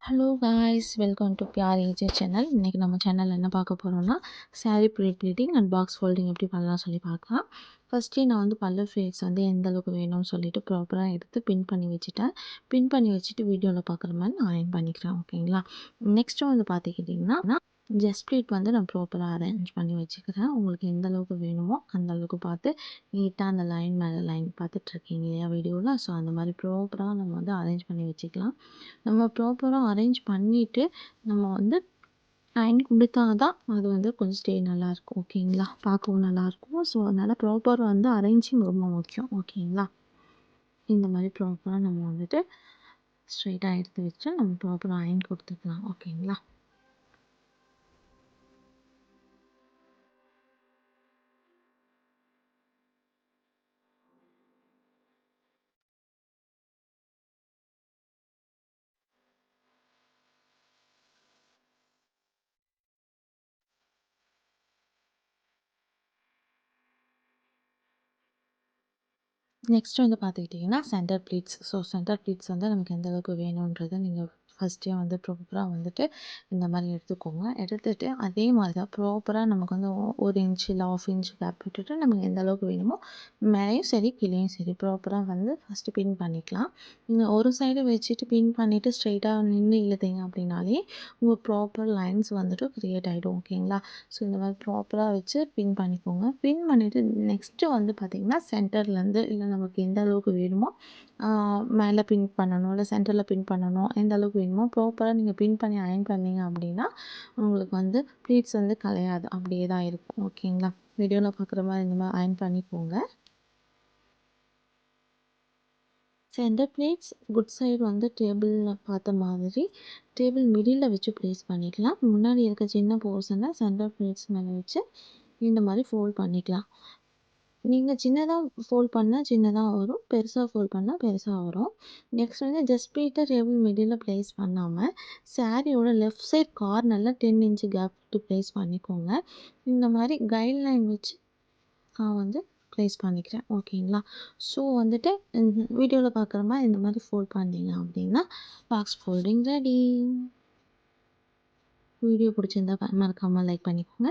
Hello guys, welcome to Pyar AJ channel. இன்றைக்கி நம்ம சேனலில் என்ன பார்க்க போகிறோம்னா sari pleating and box folding எப்படி பண்ணலாம் சொல்லி பார்க்கலாம். ஃபஸ்ட்டே நான் வந்து பல்லு ஃப்ளேட்ஸ் வந்து எந்த அளவுக்கு வேணும்னு சொல்லிட்டு ப்ராப்பராக எடுத்து பின் பண்ணி வச்சுட்டேன். பின் பண்ணி வச்சுட்டு வீடியோவில் பார்க்குற மாதிரி நான் அயர்ன் பண்ணிக்கிறேன். ஓகேங்களா. நெக்ஸ்ட்டு வந்து பார்த்துக்கிட்டிங்கன்னா ஜஸ்ட் ப்ளீட் வந்து நான் ப்ராப்பராக அரேஞ்ச் பண்ணி வச்சுக்கிறேன். உங்களுக்கு எந்த அளவுக்கு வேணுமோ அந்த அளவுக்கு பார்த்து நீட்டாக அந்த லைன் மேலே லைன் பார்த்துட்ருக்கீங்க இல்லையா வீடியோவில். ஸோ அந்த மாதிரி ப்ராப்பராக நம்ம வந்து அரேஞ்ச் பண்ணி வச்சுக்கலாம். நம்ம ப்ராப்பராக அரேஞ்ச் பண்ணிவிட்டு நம்ம வந்து அயர்ன் கொடுத்தா தான் அது வந்து கொஞ்சம் ஸ்டே நல்லாயிருக்கும். ஓகேங்களா, பார்க்கவும் நல்லாயிருக்கும். ஸோ அதனால் ப்ராப்பராக வந்து அரேஞ்சிங் ரொம்ப முக்கியம். ஓகேங்களா. இந்த மாதிரி ப்ராப்பராக நம்ம வந்துட்டு ஸ்ட்ரெயிட்டாக எடுத்து வச்சு நம்ம ப்ராப்பராக அயர்ன் கொடுத்துக்கலாம். ஓகேங்களா. நெக்ஸ்ட் வந்து பார்த்துக்கிட்டிங்கன்னா centre pleats. So centre pleats வந்து நமக்கு எந்த அளவுக்கு வேணுன்றதை நீங்கள் ஃபஸ்ட்டே வந்து ப்ராப்பராக வந்துட்டு இந்த மாதிரி எடுத்துக்கோங்க. எடுத்துகிட்டு அதே மாதிரி தான் ப்ராப்பராக நமக்கு வந்து 1 இன்ச் இல்லை 1/2 இன்ச் கேப் விட்டுட்டு நமக்கு எந்த அளவுக்கு வேணுமோ மேலேயும் சரி கீழேயும் சரி ப்ராப்பராக வந்து ஃபஸ்ட்டு பின் பண்ணிக்கலாம். நீங்கள் ஒரு சைடு வச்சுட்டு பின் பண்ணிவிட்டு ஸ்ட்ரெயிட்டாக நின்று இழுத்தீங்க அப்படின்னாலே உங்கள் ப்ராப்பர் லைன்ஸ் வந்துட்டு க்ரியேட் ஆகிடும். ஓகேங்களா. ஸோ இந்த மாதிரி ப்ராப்பராக வச்சு பின் பண்ணிக்கோங்க. பின் பண்ணிவிட்டு நெக்ஸ்ட்டு வந்து பார்த்திங்கன்னா சென்டர்லேருந்து இல்லை நமக்கு எந்த அளவுக்கு வேணுமோ மேலே பின் பண்ணணும் இல்லை சென்டரில் பின் பண்ணணும், எந்த அளவுக்கு வேணுமோ ப்ராப்பராக நீங்கள் பின் பண்ணி அயர்ன் பண்ணீங்க அப்படின்னா உங்களுக்கு வந்து ப்ளீட்ஸ் வந்து கலையாது, அப்படியே தான் இருக்கும். ஓகேங்களா. வீடியோவில் பார்க்குற மாதிரி இந்த மாதிரி அயர்ன் பண்ணிக்கோங்க. சென்டர் ப்ளேட்ஸ் குட் சைடு வந்து டேபிளில் பார்த்த மாதிரி டேபிள் மிடில் வச்சு ப்ளேஸ் பண்ணிக்கலாம். முன்னாடி இருக்க சின்ன போர்ஷனை சென்டர் ப்ளேட்ஸ் மேலே வச்சு இந்த மாதிரி ஃபோல்ட் பண்ணிக்கலாம். நீங்கள் சின்னதாக ஃபோல்ட் பண்ணால் சின்னதாக வரும், பெருசாக ஃபோல்ட் பண்ணால் பெருசாக வரும். நெக்ஸ்ட் வந்து ஜஸ்ட் ப்ளீட்டை டேபிள் மிடில் ப்ளேஸ் பண்ணாமல் சாரியோட லெஃப்ட் சைட் கார்னரில் 10 இன்ச்சு கேப் விட்டு ப்ளேஸ் பண்ணிக்கோங்க. இந்த மாதிரி கைட்லைன் வச்சு நான் வந்து ப்ளேஸ் பண்ணிக்கிறேன். ஓகேங்களா. ஸோ வந்துட்டு வீடியோவில் பார்க்குற மாதிரி இந்த மாதிரி ஃபோல்ட் பண்ணிங்க அப்படின்னா பாக்ஸ் ஃபோல்டிங் ரெடி. வீடியோ பிடிச்சிருந்தா மறக்காமல் லைக் பண்ணிக்கோங்க.